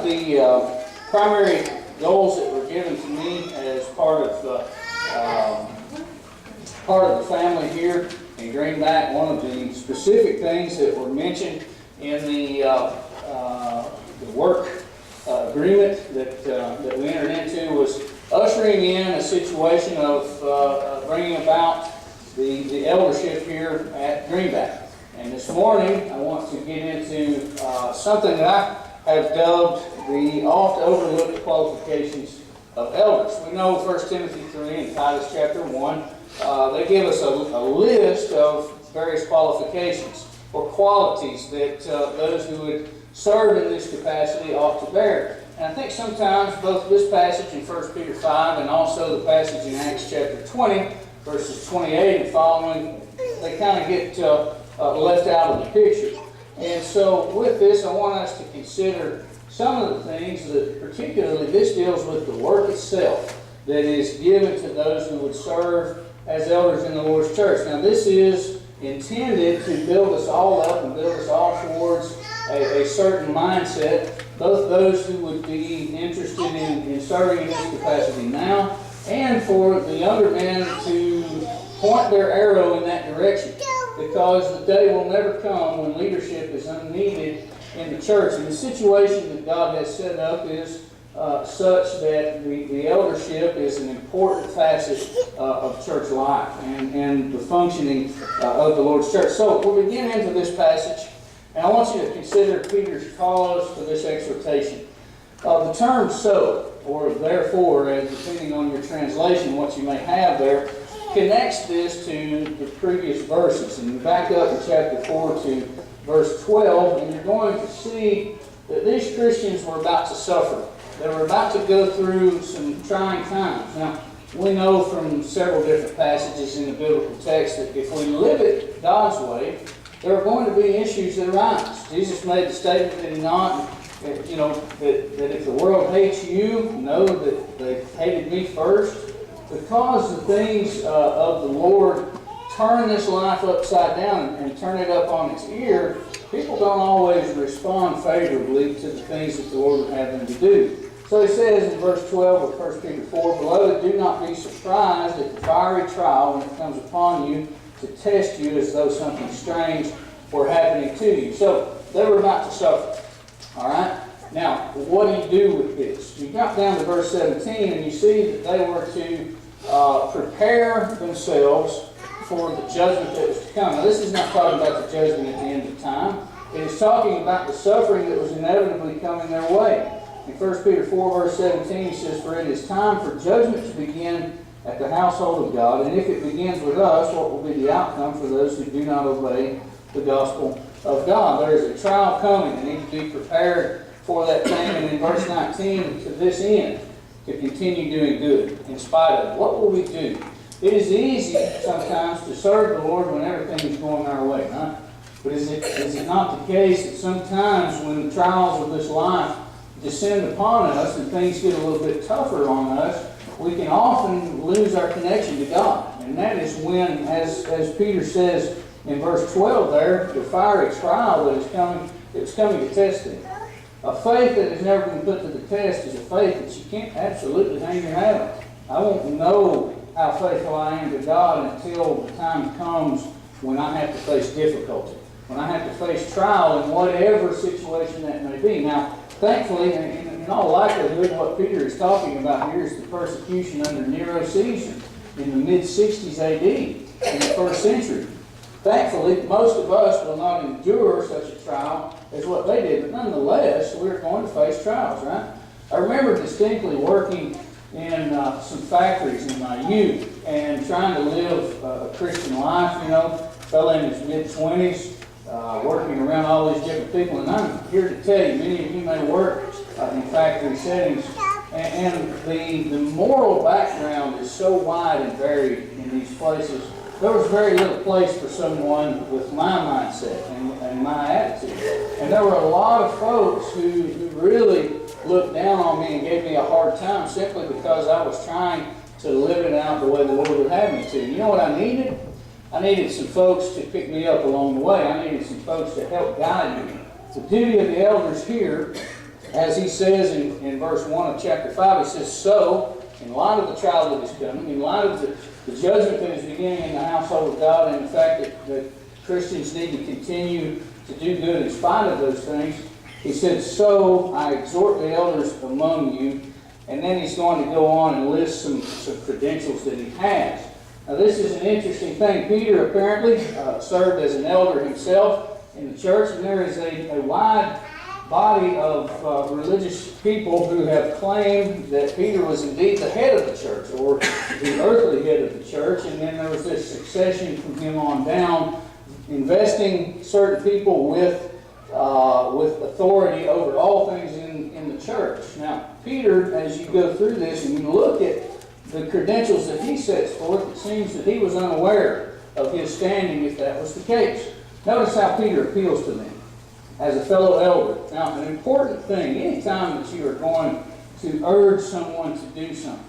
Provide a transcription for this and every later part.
the primary goals that were given to me as part of the family here in Greenback. One of the specific things that were mentioned in the work agreement that we entered into was ushering in a situation of bringing about the eldership here at Greenback. And this morning I want to get into something that I have dubbed the oft overlooked qualifications of elders. We know 1 Timothy 3 and Titus chapter 1, they give us a list of various qualifications or qualities that those who would serve in this capacity ought to bear. And I think sometimes both this passage in 1 Peter 5 and also the passage in Acts chapter 20, verses 28 and following, they kind of get left out of the picture. And so with this, I want us to consider some of the things that particularly this deals with the work itself that is given to those who would serve as elders in the Lord's church. Now this is intended to build us all up and build us all towards a certain mindset, both those who would be interested in serving in this capacity now, and for the younger men to point their arrow in that direction, because the day will never come when leadership is unneeded in the church. And the situation that God has set up is such that the eldership is an important facet of church life and the functioning of the Lord's church. So we'll begin into this passage, and I want you to consider Peter's cause for this exhortation. The term so, or therefore, as depending on your translation, what you may have there, connects this to the previous verses. And you back up in chapter 4 to verse 12, and you're going to see that these Christians were about to suffer. They were about to go through some trying times. Now, we know from several different passages in the biblical text that if we live it God's way, there are going to be issues that arise. Jesus made the statement, did he not? That if the world hates you, know that they hated me first. Because the things of the Lord turn this life upside down and turn it up on its ear, people don't always respond favorably to the things that the Lord would have them to do. So he says in verse 12 of 1 Peter 4, "Beloved, do not be surprised at the fiery trial when it comes upon you to test you as though something strange were happening to you." So they were about to suffer. All right? Now, what do you do with this? You drop down to verse 17 and you see that they were to prepare themselves for the judgment that was to come. Now, this is not talking about the judgment at the end of time. It is talking about the suffering that was inevitably coming their way. In 1 Peter 4, verse 17, he says, "For it is time for judgment to begin at the household of God, and if it begins with us, what will be the outcome for those who do not obey the gospel of God?" There is a trial coming. They need to be prepared for that thing. And in verse 19, to this end, to continue doing good in spite of it. What will we do? It is easy sometimes to serve the Lord when everything is going our way, right? But is it not the case that sometimes when the trials of this life descend upon us and things get a little bit tougher on us, we can often lose our connection to God? And that is when, as Peter says in verse 12 there, the fiery trial that is coming, it's coming to test them. A faith that has never been put to the test is a faith that you can't absolutely hang your hat on. I won't know how faithful I am to God until the time comes when I have to face difficulty, when I have to face trial in whatever situation that may be. Now, thankfully, in all likelihood, what Peter is talking about here is the persecution under Nero Caesar in the mid-60s AD, in the first century. Thankfully, most of us will not endure such a trial as what they did, but nonetheless, we're going to face trials, right? I remember distinctly working in some factories in my youth and trying to live a Christian life, fella in his mid-20s, working around all these different people. And I'm here to tell you, many of you may work in factory settings, and the moral background is so wide and varied in these places. There was very little place for someone with my mindset and my attitude. And there were a lot of folks who really looked down on me and gave me a hard time simply because I was trying to live it out the way the Lord would have me to. You know what I needed? I needed some folks to pick me up along the way. I needed some folks to help guide me. The duty of the elders here As he says in verse 1 of chapter 5, he says, so, in light of the trial that is coming, in light of the judgment that is beginning in the household of God, and the fact that Christians need to continue to do good in spite of those things, he said, so I exhort the elders among you. And then he's going to go on and list some credentials that he has. Now this is an interesting thing. Peter apparently served as an elder himself in the church, and there is a wide body of religious people who have claimed that Peter was indeed the head of the church, or the earthly head of the church, and then there was this succession from him on down, investing certain people with authority over all things in the church. Now, Peter, as you go through this and you look at the credentials that he sets forth, it seems that he was unaware of his standing if that was the case. Notice how Peter appeals to them as a fellow elder. Now, an important thing, anytime that you are going to urge someone to do something,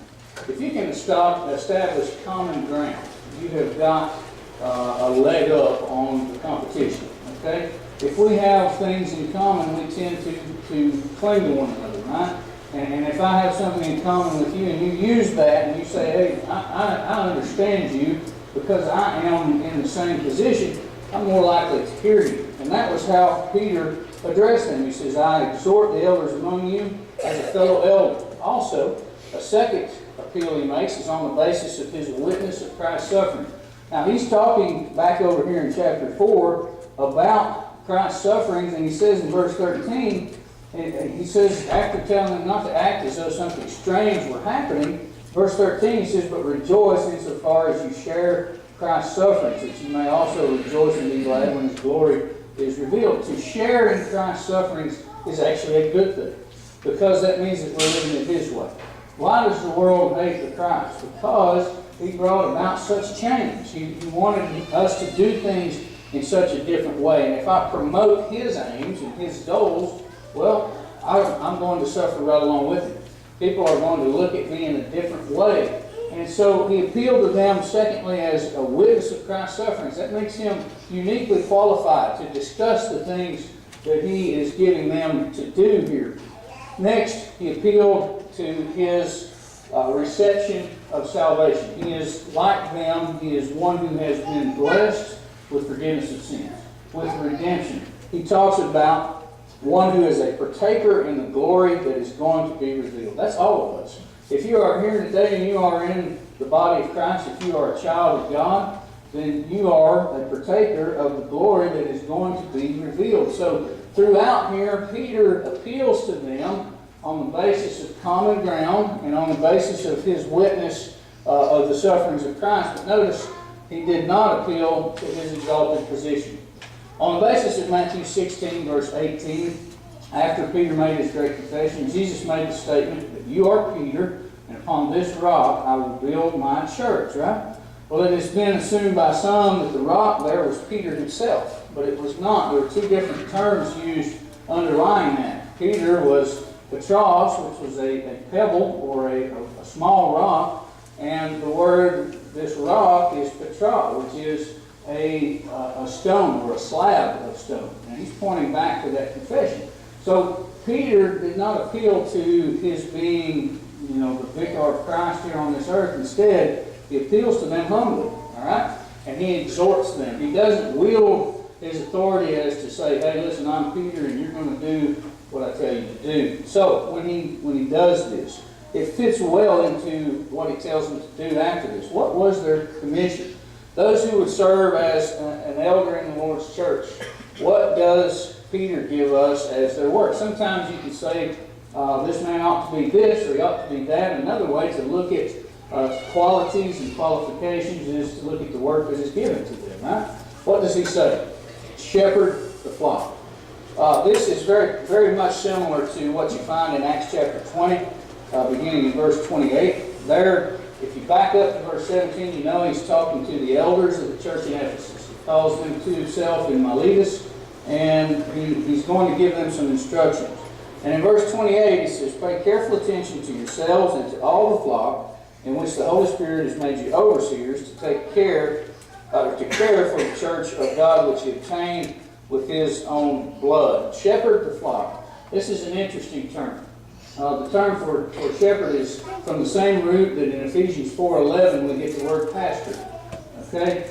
if you can establish common ground, you have got a leg up on the competition. Okay? If we have things in common, we tend to cling to one another, right? And if I have something in common with you and you use that and you say, hey, I understand you because I am in the same position, I'm more likely to hear you. And that was how Peter addressed them. He says, I exhort the elders among you as a fellow elder. Also, a second appeal he makes is on the basis of his witness of Christ's suffering. Now, he's talking back over here in chapter 4 about Christ's sufferings, and he says in verse 13, and he says, after telling them not to act as though something strange were happening, verse 13, he says, but rejoice insofar as you share Christ's sufferings, that you may also rejoice and be glad when his glory is revealed. To share in Christ's sufferings is actually a good thing, because that means that we're living it his way. Why does the world hate the Christ? Because he brought about such change. He wanted us to do things in such a different way. And if I promote his aims and his goals, well, I'm going to suffer right along with him. People are going to look at me in a different way. And so he appealed to them, secondly, as a witness of Christ's sufferings. That makes him uniquely qualified to discuss the things that he is giving them to do here. Next, he appealed to his reception of salvation. He is like them. He is one who has been blessed with forgiveness of sins, with redemption. He talks about one who is a partaker in the glory that is going to be revealed. That's all of us. If you are here today and you are in the body of Christ, if you are a child of God, then you are a partaker of the glory that is going to be revealed. So throughout here, Peter appeals to them on the basis of common ground and on the basis of his witness of the sufferings of Christ. But notice, he did not appeal to his exalted position. On the basis of Matthew 16, verse 18, after Peter made his great confession, Jesus made the statement that you are Peter, and upon this rock I will build my church, right? Well, it has been assumed by some that the rock there was Peter himself, but it was not. There were two different terms used underlying that. Peter was Petros, which was a pebble or a small rock, and the word, this rock, is Petra, which is a stone or a slab of stone. And he's pointing back to that confession. So Peter did not appeal to his being, the vicar of Christ here on this earth. Instead, he appeals to them humbly, all right? And he exhorts them. He doesn't wield his authority as to say, hey, listen, I'm Peter, and you're going to do what I tell you to do. So when he does this, it fits well into what he tells them to do after this. What was their commission? Those who would serve as an elder in the Lord's church, what does Peter give us as their work? Sometimes you can say, this man ought to be this or he ought to be that. Another way to look at qualities and qualifications is to look at the work that is given to them, right? What does he say? Shepherd the flock. This is very, very much similar to what you find in Acts chapter 20, beginning in verse 28. There, if you back up to verse 17, you know he's talking to the elders of the church in Ephesus. He calls them to himself in Miletus, and he's going to give them some instructions. And in verse 28, he says, pay careful attention to yourselves and to all the flock in which the Holy Spirit has made you overseers to take care, to care for the church of God which he obtained with his own blood. Shepherd the flock. This is an interesting term. The term for shepherd is from the same root that in Ephesians 4:11 we get the word pastor. Okay?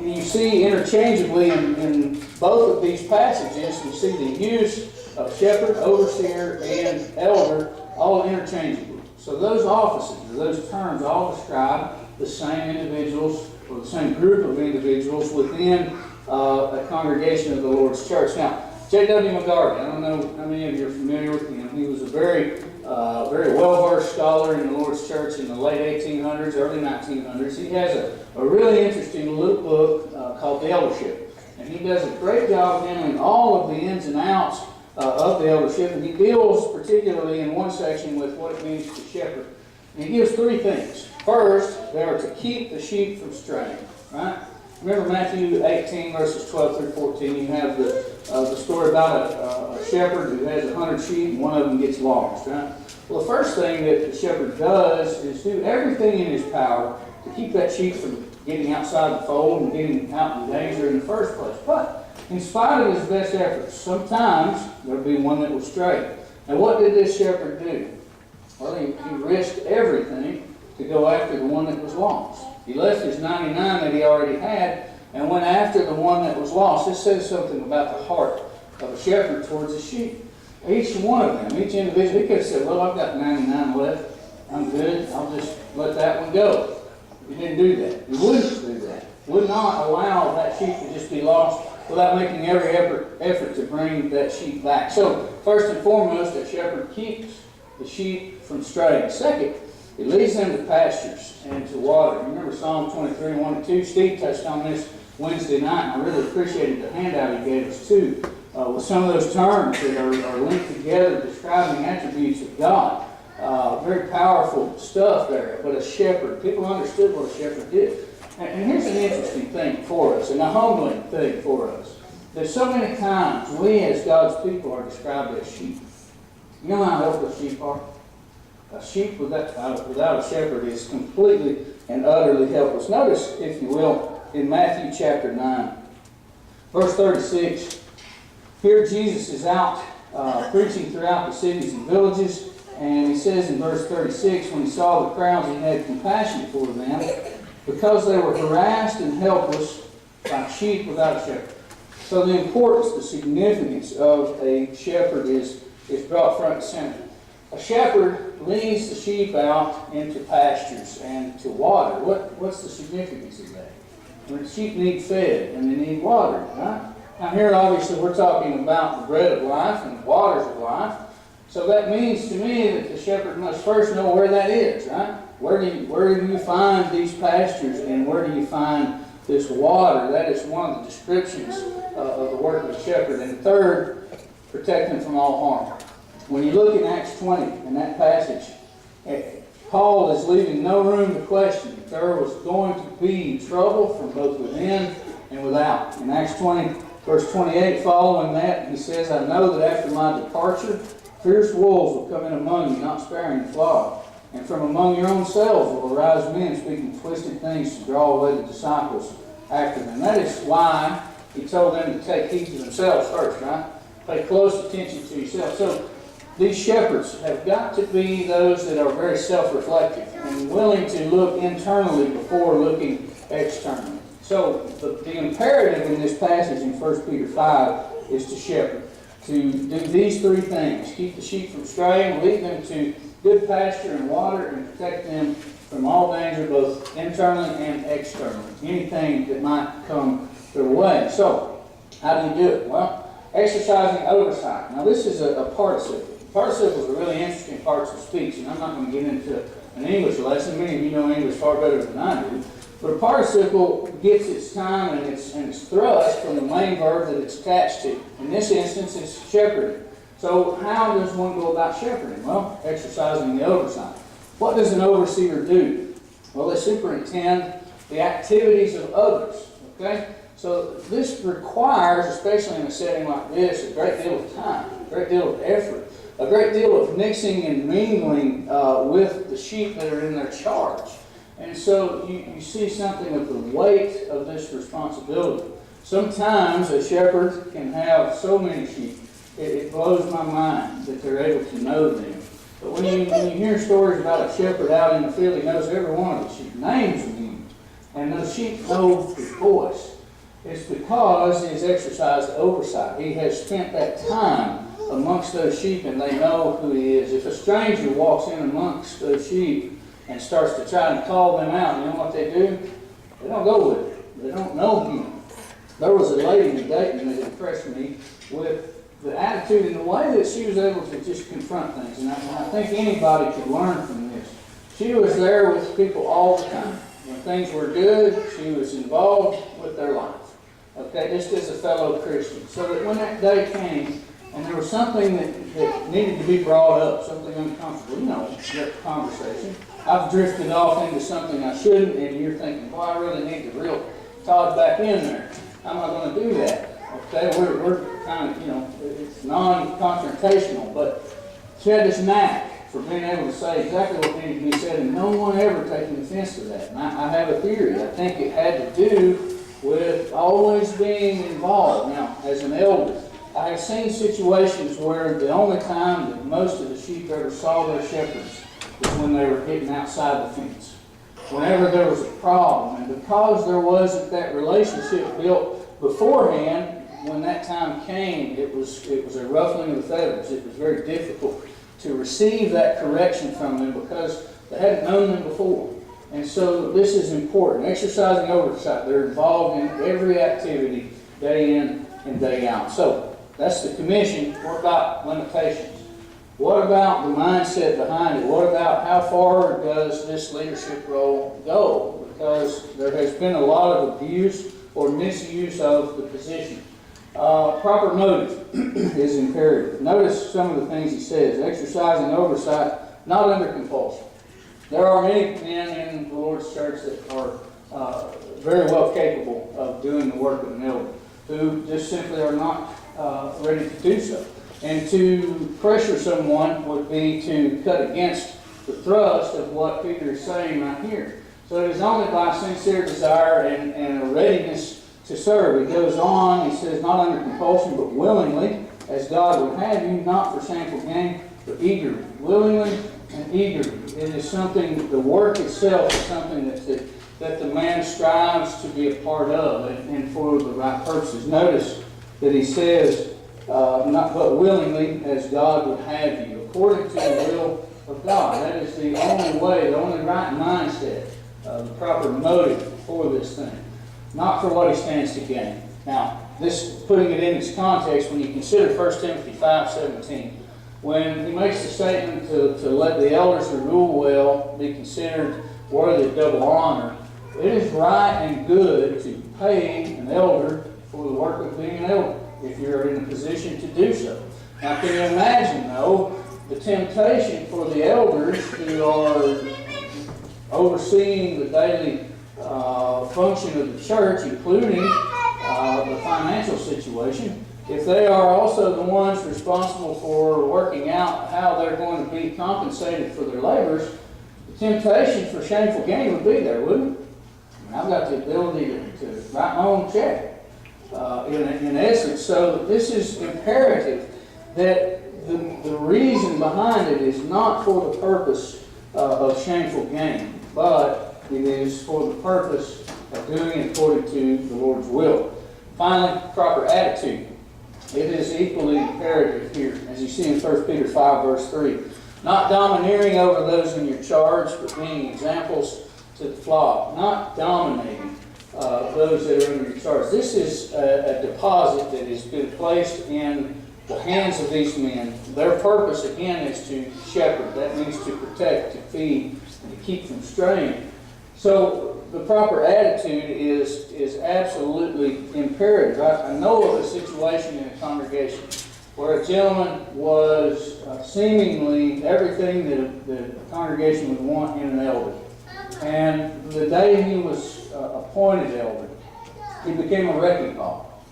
You see interchangeably in both of these passages, you see the use of shepherd, overseer, and elder all interchangeably. So those offices, or those terms, all describe the same individuals or the same group of individuals within a congregation of the Lord's church. Now, J.W. McGarvey, I don't know how many of you are familiar with him. He was a very well-versed scholar in the Lord's church in the late 1800s, early 1900s. He has a really interesting little book called The Eldership. And he does a great job handling all of the ins and outs of the eldership. And he deals particularly in one section with what it means to shepherd. And he gives three things. First, they are to keep the sheep from straying. Right? Remember Matthew 18, verses 12 through 14. You have the story about a shepherd who has 100 sheep and one of them gets lost. Right? Well, the first thing that the shepherd does is do everything in his power to keep that sheep from getting outside the fold and getting out in danger in the first place. But in spite of his best efforts, sometimes there'll be one that will stray. Now, what did this shepherd do? Well, he risked everything to go after the one that was lost. He left his 99 that he already had and went after the one that was lost. This says something about the heart of a shepherd towards his sheep. Each one of them, each individual, he could have said, well, I've got 99 left. I'm good. I'll just let that one go. He didn't do that. He wouldn't do that. Would not allow that sheep to just be lost without making every effort to bring that sheep back. So, first and foremost, a shepherd keeps the sheep from straying. Second, it leads them to pastures and to water. You remember Psalm 23, 1 and 2? Steve touched on this Wednesday night, and I really appreciated the handout he gave us too, with some of those terms that are linked together describing attributes of God. Very powerful stuff there. But a shepherd, people understood what a shepherd did. And here's an interesting thing for us, and a humbling thing for us. That so many times we as God's people are described as sheep. You know how helpless sheep are? A sheep without a shepherd is completely and utterly helpless. Notice, if you will, in Matthew chapter 9, verse 36, here Jesus is out preaching throughout the cities and villages, and he says in verse 36, when he saw the crowds, he had compassion for them, because they were harassed and helpless like sheep without a shepherd. So the importance, the significance of a shepherd is brought front and center. A shepherd leads the sheep out into pastures and to water. What's the significance of that? When sheep need fed and they need water, right? Now here obviously we're talking about the bread of life and the waters of life. So that means to me that the shepherd must first know where that is, right? Where do you find these pastures and where do you find this water? That is one of the descriptions of the work of a shepherd. And third, protect them from all harm. When you look in Acts 20, in that passage, Paul is leaving no room to question that there was going to be trouble from both within and without. In Acts 20, verse 28, following that, he says, I know that after my departure, fierce wolves will come in among you, not sparing the flock. And from among your own selves will arise men speaking twisted things to draw away the disciples after them. That is why he told them to take heed to themselves first, right? Pay close attention to yourself. So these shepherds have got to be those that are very self-reflective and willing to look internally before looking externally. So the imperative in this passage in 1 Peter 5 is to shepherd, to do these three things. Keep the sheep from straying, lead them to good pasture and water, and protect them from all danger, both internally and externally. Anything that might come their way. So, how do you do it? Well, exercising oversight. Now, this is a participle. Participles are really interesting parts of speech, and I'm not going to get into an English lesson. Many of you know English far better than I do. But a participle gets its time and its thrust from the main verb that it's attached to. In this instance, it's shepherding. So how does one go about shepherding? Well, exercising the oversight. What does an overseer do? Well, they superintend the activities of others. Okay? So this requires, especially in a setting like this, a great deal of time, a great deal of effort, a great deal of mixing and mingling with the sheep that are in their charge. And so you see something of the weight of this responsibility. Sometimes a shepherd can have so many sheep it blows my mind that they're able to know them. But when you hear stories about a shepherd out in the field, he knows every one of the sheep, names them, and those sheep know his voice. It's because he's exercised oversight. He has spent that time amongst those sheep, and they know who he is. If a stranger walks in amongst those sheep and starts to try and call them out, you know what they do? They don't go with it. They don't know him. There was a lady in Dayton that impressed me with the attitude and the way that she was able to just confront things. And I think anybody could learn from this. She was there with people all the time. When things were good, she was involved with their life. Okay, just as a fellow Christian. So that when that day came, and there was something that needed to be brought up, something uncomfortable, you know, that conversation. I've drifted off into something I shouldn't, and you're thinking, boy, I really need to reel Todd back in there. How am I going to do that? Okay, we're kind of, you know, it's non-confrontational, but she had this knack for being able to say exactly what needed to be said, and no one ever taking offense to that. And I have a theory. I think it had to do with always being involved. Now, as an elder, I have seen situations where the only time that most of the sheep ever saw their shepherds was when they were getting outside the fence. Whenever there was a problem, and because there wasn't that relationship built beforehand, when that time came, it was a ruffling of the feathers. It was very difficult to receive that correction from them because they hadn't known them before. And so this is important. Exercising oversight. They're involved in every activity, day in and day out. So that's the commission. What about limitations? What about the mindset behind it? What about how far does this leadership role go? Because there has been a lot of abuse or misuse of the position. Proper motive is imperative. Notice some of the things he says. Exercising oversight, not under compulsion. There are many men in the Lord's church that are very well capable of doing the work of an elder, who just simply are not ready to do so. And to pressure someone would be to cut against the thrust of what Peter is saying right here. So it is only by sincere desire and a readiness to serve. He goes on, he says, not under compulsion, but willingly, as God would have you, not for shameful gain, but eagerly. Willingly and eagerly. It is something, the work itself is something that the man strives to be a part of and for the right purposes. Notice that he says, not but willingly, as God would have you, according to the will of God. That is the only way, the only right mindset, the proper motive for this thing. Not for what he stands to gain. Now, this, putting it in its context, when you consider 1 Timothy 5:17, when he makes the statement to let the elders who rule well be considered worthy of double honor, it is right and good to pay an elder for the work of being an elder, if you're in a position to do so. Now, can you imagine, though, the temptation for the elders who are overseeing the daily function of the church, including the financial situation, if they are also the ones responsible for working out how they're going to be compensated for their labors, the temptation for shameful gain would be there, wouldn't it? I mean, I've got the ability to write my own check, in essence. So this is imperative that the reason behind it is not for the purpose of shameful gain, but it is for the purpose of doing it according to the Lord's will. Finally, proper attitude. It is equally imperative here, as you see in 1 Peter 5, verse 3. Not domineering over those in your charge, but being examples to the flock. Not dominating those that are under your charge. This is a deposit that has been placed in the hands of these men. Their purpose, again, is to shepherd. That means to protect, to feed, and to keep from straying. So the proper attitude is absolutely imperative. I know of a situation in a congregation where a gentleman was seemingly everything that the congregation would want in an elder. And the day he was appointed elder, he became a wrecking ball.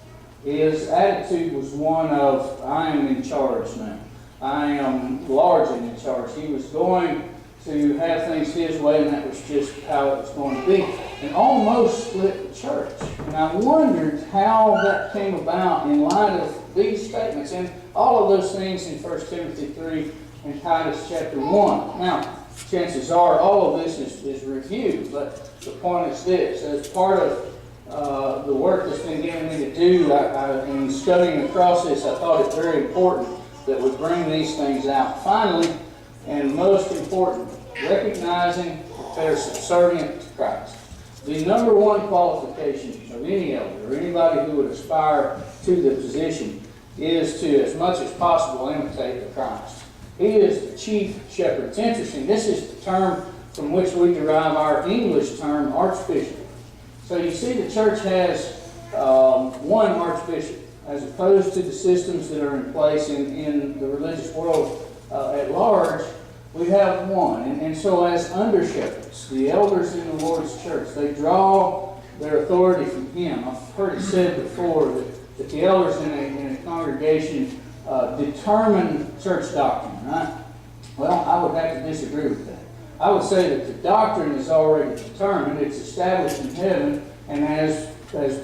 His attitude was one of, I am in charge now. I am largely in charge. He was going to have things his way, and that was just how it was going to be. And almost split the church. And I wondered how that came about in light of these statements. And all of those things in 1 Timothy 3 and Titus chapter 1. Now, chances are all of this is reviewed, but the point is this. As part of the work that's been given me to do, in studying across this, I thought it very important that we bring these things out. Finally, and most important, recognizing that they're subservient to Christ. The number one qualification of any elder or anybody who would aspire to the position is to, as much as possible, imitate the Christ. He is the chief shepherd. It's interesting. This is the term from which we derive our English term, archbishop. So you see the church has one archbishop, as opposed to the systems that are in place in the religious world at large. We have one. And so as under-shepherds, the elders in the Lord's church, they draw their authority from Him. I've heard it said before that the elders in a congregation determine church doctrine, right? Well, I would have to disagree with that. I would say that the doctrine is already determined. It's established in heaven. And as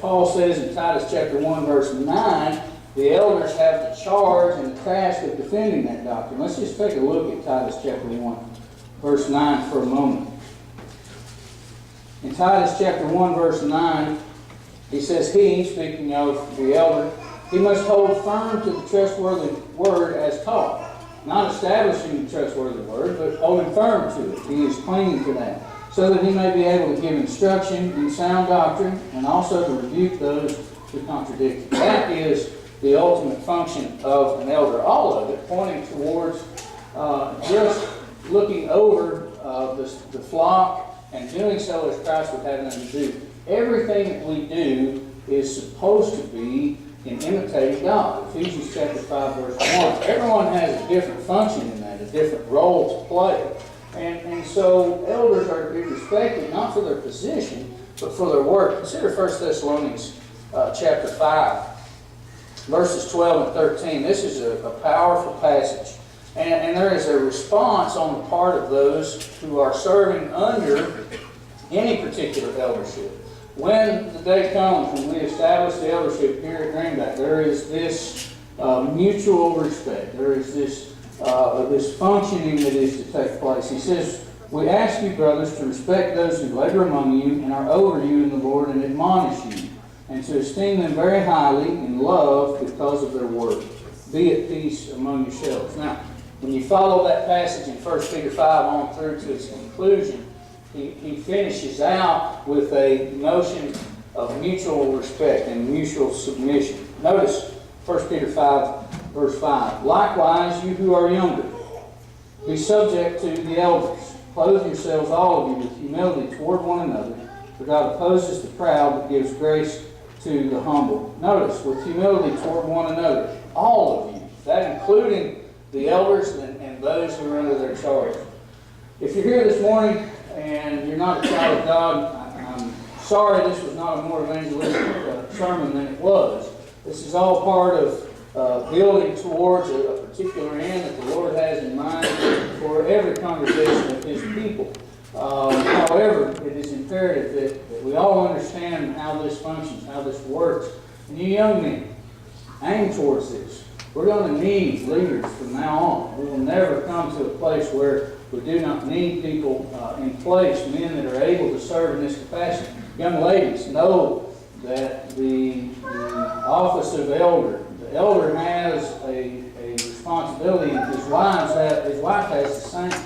Paul says in Titus chapter 1, verse 9, the elders have the charge and the task of defending that doctrine. Let's just take a look at Titus chapter 1, verse 9 for a moment. In Titus chapter 1, verse 9, he says, he, speaking of the elder, he must hold firm to the trustworthy word as taught. Not establishing the trustworthy word, but holding firm to it. He is clinging to that, so that he may be able to give instruction in sound doctrine and also to rebuke those who contradict it. That is the ultimate function of an elder. All of it pointing towards just looking over the flock and doing so as Christ would have them to do. Everything that we do is supposed to be in imitating God. Ephesians chapter 5, verse 1. Everyone has a different function in that, a different role to play. And so elders are to be respected not for their position, but for their work. Consider 1 Thessalonians chapter 5, verses 12 and 13. This is a powerful passage. And there is a response on the part of those who are serving under any particular eldership. When the day comes when we establish the eldership here at Greenback, there is this mutual respect. There is this functioning that is to take place. He says, we ask you, brothers, to respect those who labor among you and are over you in the Lord and admonish you, and to esteem them very highly in love because of their work. Be at peace among yourselves. Now, when you follow that passage in 1 Peter 5 on through to its conclusion, he finishes out with a notion of mutual respect and mutual submission. Notice 1 Peter 5, verse 5. Likewise, you who are younger, be subject to the elders. Clothe yourselves, all of you, with humility toward one another. For God opposes the proud, but gives grace to the humble. Notice, with humility toward one another, all of you. That including the elders and those who are under their charge. If you're here this morning and you're not a child of God, I'm sorry this was not a more evangelistic sermon than it was. This is all part of building towards a particular end that the Lord has in mind for every congregation of His people. However, it is imperative that we all understand how this functions, how this works. And you young men, aim towards this. We're going to need leaders from now on. We will never come to a place where we do not need people in place, men that are able to serve in this capacity. Young ladies, know that the office of elder, the elder has a responsibility, and his wife has the same.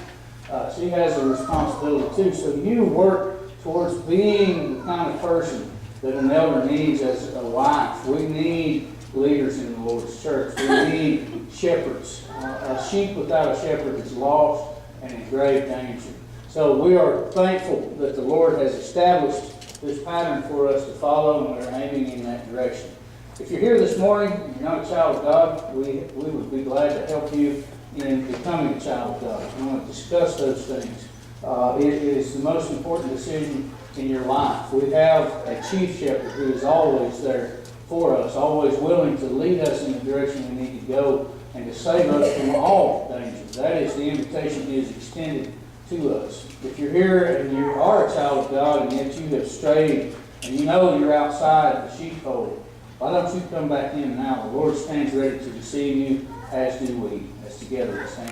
She has a responsibility too. So you work towards being the kind of person that an elder needs as a wife. We need leaders in the Lord's church. We need shepherds. A sheep without a shepherd is lost and in grave danger. So we are thankful that the Lord has established this pattern for us to follow, and we're aiming in that direction. If you're here this morning and you're not a child of God, we would be glad to help you in becoming a child of God. We want to discuss those things. It is the most important decision in your life. We have a chief shepherd who is always there for us, always willing to lead us in the direction we need to go and to save us from all danger. That is the invitation He has extended to us. If you're here and you are a child of God and yet you have strayed and you know you're outside the sheepfold, Why don't you come back in now? The Lord stands ready to receive you, as do we, as together we stand.